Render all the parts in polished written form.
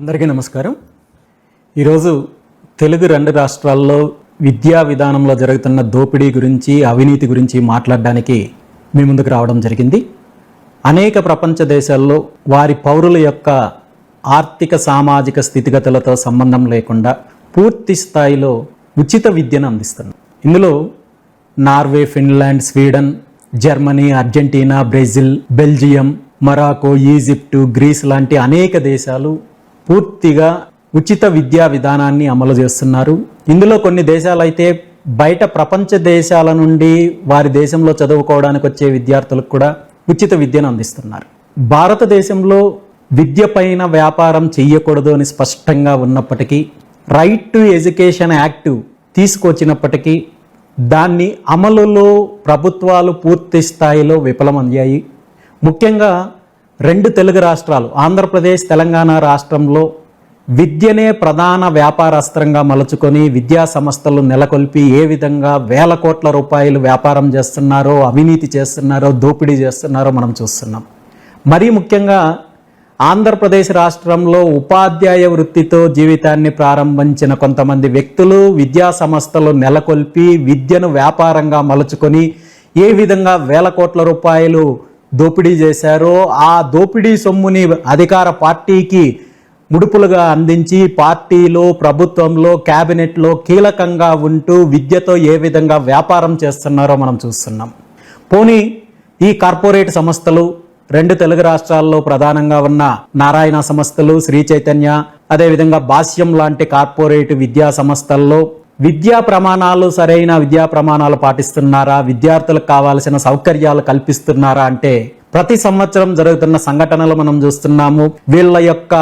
అందరికీ నమస్కారం. ఈరోజు తెలుగు రెండు రాష్ట్రాల్లో విద్యా విధానంలో జరుగుతున్న దోపిడీ గురించి, అవినీతి గురించి మాట్లాడడానికి మీ ముందుకు రావడం జరిగింది. అనేక ప్రపంచ దేశాల్లో వారి పౌరుల యొక్క ఆర్థిక సామాజిక స్థితిగతులతో సంబంధం లేకుండా పూర్తి స్థాయిలో ఉచిత విద్యను అందిస్తున్నారు. ఇందులో Norway, Finland, Sweden, Germany, Argentina, Brazil, Belgium, Morocco, Egypt, Greece లాంటి అనేక దేశాలు పూర్తిగా ఉచిత విద్యా విధానాన్ని అమలు చేస్తున్నారు. ఇందులో కొన్ని దేశాలు అయితే బయట ప్రపంచ దేశాల నుండి వారి దేశంలో చదువుకోవడానికి వచ్చే విద్యార్థులకు కూడా ఉచిత విద్యను అందిస్తున్నారు. భారతదేశంలో విద్య పైన వ్యాపారం చెయ్యకూడదు అని స్పష్టంగా ఉన్నప్పటికీ, రైట్ టు ఎడ్యుకేషన్ యాక్ట్ తీసుకొచ్చినప్పటికీ దాన్ని అమలులో ప్రభుత్వాలు పూర్తి స్థాయిలో విఫలమయ్యాయి. ముఖ్యంగా రెండు తెలుగు రాష్ట్రాలు, ఆంధ్రప్రదేశ్, తెలంగాణ రాష్ట్రంలో విద్యనే ప్రధాన వ్యాపారాస్త్రంగా మలుచుకొని విద్యా సంస్థలు నెలకొల్పి ఏ విధంగా వేల కోట్ల రూపాయలు వ్యాపారం చేస్తున్నారో, అవినీతి చేస్తున్నారో, దోపిడీ చేస్తున్నారో మనం చూస్తున్నాం. మరీ ముఖ్యంగా ఆంధ్రప్రదేశ్ రాష్ట్రంలో ఉపాధ్యాయ వృత్తితో జీవితాన్ని ప్రారంభించిన కొంతమంది వ్యక్తులు విద్యా సంస్థలు నెలకొల్పి విద్యను వ్యాపారంగా మలుచుకొని ఏ విధంగా వేల కోట్ల రూపాయలు దోపిడీ చేశారో, ఆ దోపిడీ సొమ్ముని అధికార పార్టీకి ముడుపులుగా అందించి పార్టీలో, ప్రభుత్వంలో, క్యాబినెట్లో కీలకంగా ఉంటూ విద్యతో ఏ విధంగా వ్యాపారం చేస్తున్నారో మనం చూస్తున్నాం. పోనీ ఈ కార్పొరేట్ సంస్థలు రెండు తెలుగు రాష్ట్రాల్లో ప్రధానంగా ఉన్న నారాయణ సంస్థలు, శ్రీ చైతన్య, అదేవిధంగా భాష్యం లాంటి కార్పొరేట్ విద్యా సంస్థల్లో విద్యా ప్రమాణాలు, సరైన విద్యా ప్రమాణాలు పాటిస్తున్నారా, విద్యార్థులకు కావాల్సిన సౌకర్యాలు కల్పిస్తున్నారా అంటే ప్రతి సంవత్సరం జరుగుతున్న సంఘటనలు మనం చూస్తున్నాము. వీళ్ళ యొక్క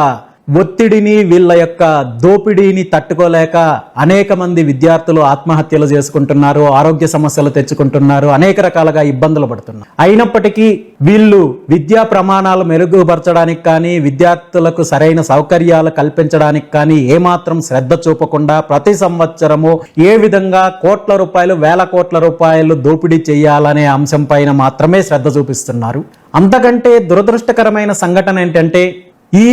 ఒత్తిడిని, వీళ్ళ యొక్క దోపిడీని తట్టుకోలేక అనేక మంది విద్యార్థులు ఆత్మహత్యలు చేసుకుంటున్నారు, ఆరోగ్య సమస్యలు తెచ్చుకుంటున్నారు, అనేక రకాలుగా ఇబ్బందులు పడుతున్నారు. అయినప్పటికీ వీళ్ళు విద్యా ప్రమాణాలు మెరుగుపరచడానికి కానీ, విద్యార్థులకు సరైన సౌకర్యాలు కల్పించడానికి కానీ ఏమాత్రం శ్రద్ధ చూపకుండా ప్రతి సంవత్సరము ఏ విధంగా కోట్ల రూపాయలు, వేల కోట్ల రూపాయలు దోపిడీ చేయాలనే అంశం పైన మాత్రమే శ్రద్ధ చూపిస్తున్నారు. అంతకంటే దురదృష్టకరమైన సంఘటన ఏంటంటే, ఈ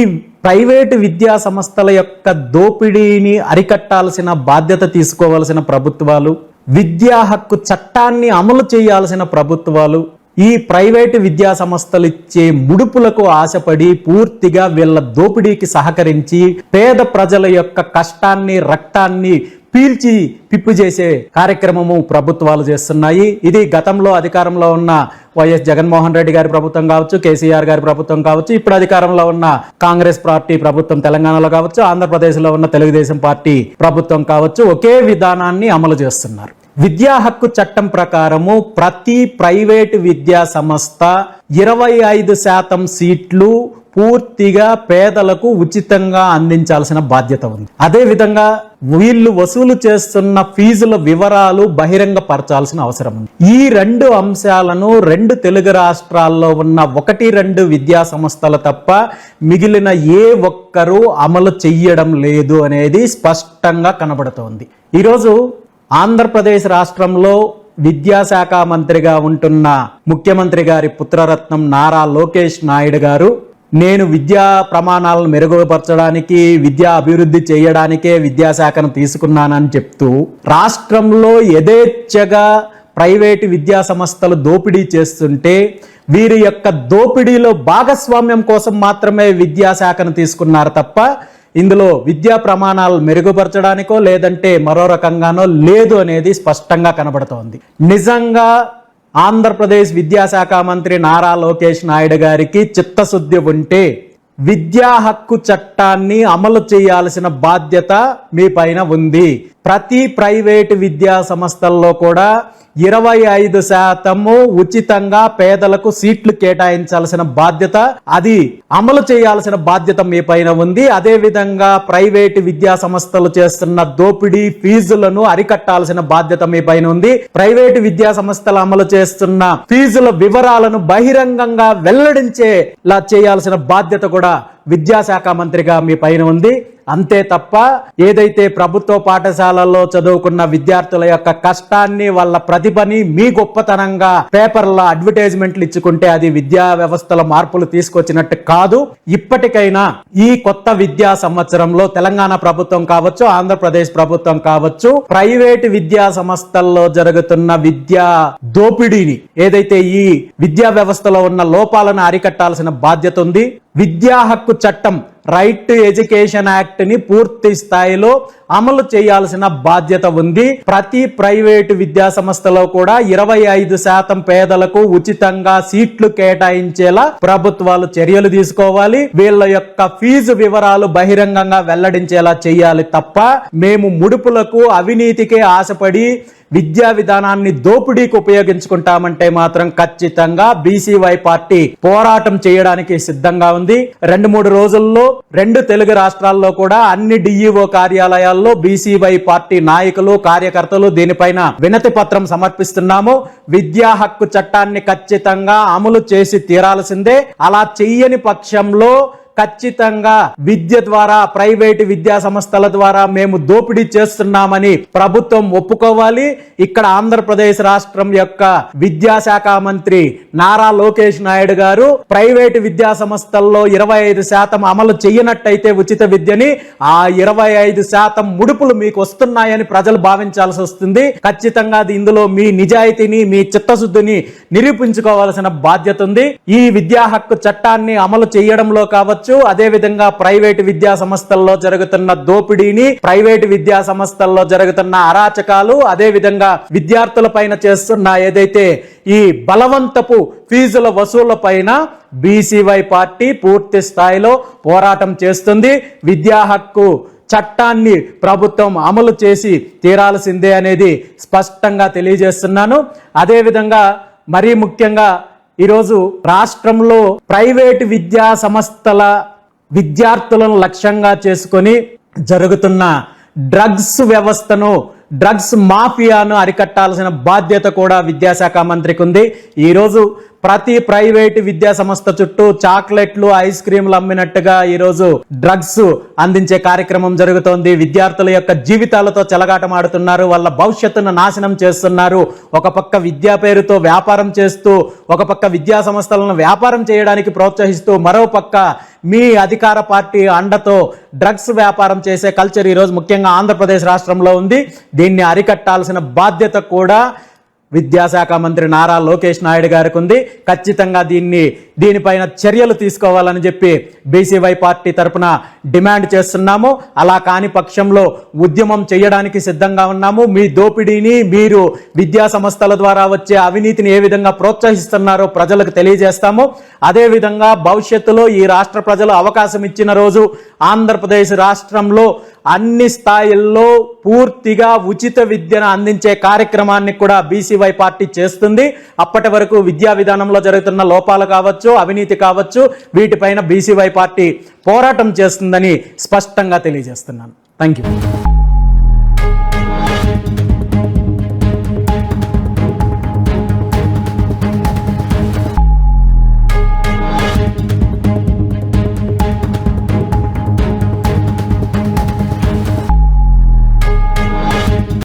ప్రైవేటు విద్యా సంస్థల యొక్క దోపిడీని అరికట్టాల్సిన బాధ్యత తీసుకోవాల్సిన ప్రభుత్వాలు, విద్యా హక్కు చట్టాన్ని అమలు చేయాల్సిన ప్రభుత్వాలు ఈ ప్రైవేటు విద్యా సంస్థలు ఇచ్చే ముడుపులకు ఆశపడి పూర్తిగా వీళ్ళ దోపిడీకి సహకరించి పేద ప్రజల యొక్క కష్టాన్ని, రక్తాన్ని పీల్చి పిప్పు చేసే కార్యక్రమము ప్రభుత్వాలు చేస్తున్నాయి. ఇది గతంలో అధికారంలో ఉన్న వైఎస్ జగన్మోహన్ రెడ్డి గారి ప్రభుత్వం కావచ్చు, కేసీఆర్ గారి ప్రభుత్వం కావచ్చు, ఇప్పుడు అధికారంలో ఉన్న కాంగ్రెస్ పార్టీ ప్రభుత్వం తెలంగాణలో కావచ్చు, ఆంధ్రప్రదేశ్లో ఉన్న తెలుగుదేశం పార్టీ ప్రభుత్వం కావచ్చు, ఒకే విధానాన్ని అమలు చేస్తున్నారు. విద్యా హక్కు చట్టం ప్రకారము ప్రతి ప్రైవేటు విద్యా సంస్థ 25% సీట్లు పూర్తిగా పేదలకు ఉచితంగా అందించాల్సిన బాధ్యత ఉంది. అదేవిధంగా వీళ్ళు వసూలు చేస్తున్న ఫీజుల వివరాలు బహిరంగపరచాల్సిన అవసరం ఉంది. ఈ రెండు అంశాలను రెండు తెలుగు రాష్ట్రాల్లో ఉన్న 1-2 విద్యా సంస్థలు తప్ప మిగిలిన ఏ ఒక్కరూ అమలు చెయ్యడం లేదు అనేది స్పష్టంగా కనబడుతోంది. ఈరోజు ఆంధ్రప్రదేశ్ రాష్ట్రంలో విద్యాశాఖ మంత్రిగా ఉంటున్న ముఖ్యమంత్రి గారి పుత్రరత్నం నారా లోకేష్ నాయుడు గారు, నేను విద్యా ప్రమాణాలను మెరుగుపరచడానికి, విద్యా అభివృద్ధి చేయడానికే విద్యాశాఖను తీసుకున్నానని చెప్తూ రాష్ట్రంలో యథేచ్ఛగా ప్రైవేటు విద్యా సంస్థలు దోపిడీ చేస్తుంటే వీరి యొక్క దోపిడీలో భాగస్వామ్యం కోసం మాత్రమే విద్యాశాఖను తీసుకున్నారు తప్ప ఇందులో విద్యా ప్రమాణాలు మెరుగుపరచడానికో లేదంటే మరో రకంగానో లేదు అనేది స్పష్టంగా కనబడుతోంది. నిజంగా ఆంధ్రప్రదేశ్ విద్యాశాఖ మంత్రి నారా లోకేష్ నాయుడు గారికి చిత్తశుద్ధి ఉంటే విద్యా హక్కు చట్టాన్ని అమలు చేయాల్సిన బాధ్యత మీ పైన ఉంది. ప్రతి ప్రైవేటు విద్యా సంస్థల్లో కూడా 25% ఉచితంగా పేదలకు సీట్లు కేటాయించాల్సిన బాధ్యత, అది అమలు చేయాల్సిన బాధ్యత మీ పైన ఉంది. అదే విధంగా ప్రైవేటు విద్యా సంస్థలు చేస్తున్న దోపిడీ ఫీజులను అరికట్టాల్సిన బాధ్యత మీ పైన ఉంది. ప్రైవేటు విద్యా సంస్థలు అమలు చేస్తున్న ఫీజుల వివరాలను బహిరంగంగా వెల్లడించేలా చేయాల్సిన బాధ్యత కూడా విద్యాశాఖ మంత్రిగా మీ పైన ఉంది. అంతే తప్ప ఏదైతే ప్రభుత్వ పాఠశాలల్లో చదువుకున్న విద్యార్థుల యొక్క కష్టాన్ని, వాళ్ళ ప్రతిభని మీ గొప్పతనంగా పేపర్లో అడ్వర్టైజ్మెంట్లు ఇచ్చుకుంటే అది విద్యా వ్యవస్థలో మార్పులు తీసుకొచ్చినట్టు కాదు. ఇప్పటికైనా ఈ కొత్త విద్యా సంవత్సరంలో తెలంగాణ ప్రభుత్వం కావచ్చు, ఆంధ్రప్రదేశ్ ప్రభుత్వం కావచ్చు, ప్రైవేటు విద్యా సంస్థల్లో జరుగుతున్న విద్యా దోపిడీని, ఏదైతే ఈ విద్యా వ్యవస్థలో ఉన్న లోపాలను అరికట్టాల్సిన బాధ్యత ఉంది. విద్యా హక్కు చట్టం, రైట్ టు ఎడ్యుకేషన్ యాక్ట్ ని పూర్తి స్థాయిలో అమలు చేయాల్సిన బాధ్యత ఉంది. ప్రతి ప్రైవేటు విద్యా సంస్థలో కూడా 25% పేదలకు ఉచితంగా సీట్లు కేటాయించేలా ప్రభుత్వాలు చర్యలు తీసుకోవాలి. వీళ్ళ యొక్క ఫీజు వివరాలు బహిరంగంగా వెల్లడించేలా చేయాలి తప్ప మేము ముడుపులకు, అవినీతికే ఆశపడి విద్యా విధానాన్ని దోపిడీకి ఉపయోగించుకుంటామంటే మాత్రం ఖచ్చితంగా బీసీవై పార్టీ పోరాటం చేయడానికి సిద్ధంగా ఉంది. 2-3 రోజుల్లో 2 తెలుగు రాష్ట్రాల్లో కూడా అన్ని డిఈఓ కార్యాలయాల్లో బీసీవై పార్టీ నాయకులు, కార్యకర్తలు దీనిపైన వినతి పత్రం సమర్పిస్తున్నాము. విద్యా హక్కు చట్టాన్ని ఖచ్చితంగా అమలు చేసి తీరాల్సిందే. అలా చెయ్యని పక్షంలో ఖచ్చితంగా విద్య ద్వారా, ప్రైవేటు విద్యా సంస్థల ద్వారా మేము దోపిడీ చేస్తున్నామని ప్రభుత్వం ఒప్పుకోవాలి. ఇక్కడ ఆంధ్రప్రదేశ్ రాష్ట్రం యొక్క విద్యాశాఖ మంత్రి నారా లోకేష్ నాయుడు గారు ప్రైవేటు విద్యా సంస్థల్లో 25% అమలు చేయనట్టయితే ఉచిత విద్యని, ఆ 25% ముడుపులు మీకు వస్తున్నాయని ప్రజలు భావించాల్సి వస్తుంది. ఖచ్చితంగా ఇందులో మీ నిజాయితీని, మీ చిత్తశుద్ధిని నిరూపించుకోవాల్సిన బాధ్యత ఉంది. ఈ విద్యా హక్కు చట్టాన్ని అమలు చేయడంలో కావచ్చు, అదే విధంగా ప్రైవేటు విద్యా సంస్థల్లో జరుగుతున్న దోపిడీని, ప్రైవేటు విద్యా సంస్థల్లో జరుగుతున్న అరాచకాలు, అదే విధంగా విద్యార్థుల పైన చేస్తున్న ఏదైతే ఈ బలవంతపు ఫీజుల వసూళ్ల పైన బీసీవై పార్టీ పూర్తి స్థాయిలో పోరాటం చేస్తుంది. విద్యా హక్కు చట్టాన్ని ప్రభుత్వం అమలు చేసి తీరాల్సిందే అనేది స్పష్టంగా తెలియజేస్తున్నాను. అదే విధంగా మరీ ముఖ్యంగా ఈరోజు రాష్ట్రంలో ప్రైవేటు విద్యా సంస్థల విద్యార్థులను లక్ష్యంగా చేసుకొని జరుగుతున్న డ్రగ్స్ వ్యవస్థను, డ్రగ్స్ మాఫియాను అరికట్టాల్సిన బాధ్యత కూడా విద్యాశాఖ మంత్రికి ఉంది. ఈరోజు ప్రతి ప్రైవేటు విద్యా సంస్థ చుట్టూ చాక్లెట్లు, ఐస్ క్రీంలు అమ్మినట్టుగా ఈరోజు డ్రగ్స్ అందించే కార్యక్రమం జరుగుతోంది. విద్యార్థుల యొక్క జీవితాలతో చెలగాటమాడుతున్నారు, వాళ్ళ భవిష్యత్తును నాశనం చేస్తున్నారు. ఒక పక్క విద్యా పేరుతో వ్యాపారం చేస్తూ, ఒక పక్క విద్యా సంస్థలను వ్యాపారం చేయడానికి ప్రోత్సహిస్తూ, మరో పక్క మీ అధికార పార్టీ అండతో డ్రగ్స్ వ్యాపారం చేసే కల్చర్ ఈరోజు ముఖ్యంగా ఆంధ్రప్రదేశ్ రాష్ట్రంలో ఉంది. దీన్ని అరికట్టాల్సిన బాధ్యత కూడా విద్యాశాఖ మంత్రి నారా లోకేష్ నాయుడు గారికి ఉంది. ఖచ్చితంగా దీనిపైన చర్యలు తీసుకోవాలని చెప్పి బీసీవై పార్టీ తరఫున డిమాండ్ చేస్తున్నాము. అలా కాని పక్షంలో ఉద్యమం చేయడానికి సిద్ధంగా ఉన్నాము. మీ దోపిడీని, మీరు విద్యా సంస్థల ద్వారా వచ్చే అవినీతిని ఏ విధంగా ప్రోత్సహిస్తున్నారో ప్రజలకు తెలియజేస్తాము. అదేవిధంగా భవిష్యత్తులో ఈ రాష్ట్ర ప్రజలు అవకాశం ఇచ్చిన రోజు ఆంధ్రప్రదేశ్ రాష్ట్రంలో అన్ని స్థాయిల్లో పూర్తిగా ఉచిత విద్యను అందించే కార్యక్రమాన్ని కూడా బీసీవై పార్టీ చేస్తుంది. అప్పటి వరకు విద్యా విధానంలో జరుగుతున్న లోపాలు కావచ్చు, అవినీతి కావచ్చు, వీటిపైన బీసీవై పార్టీ పోరాటం చేస్తుందని స్పష్టంగా తెలియజేస్తున్నాను. Thank you.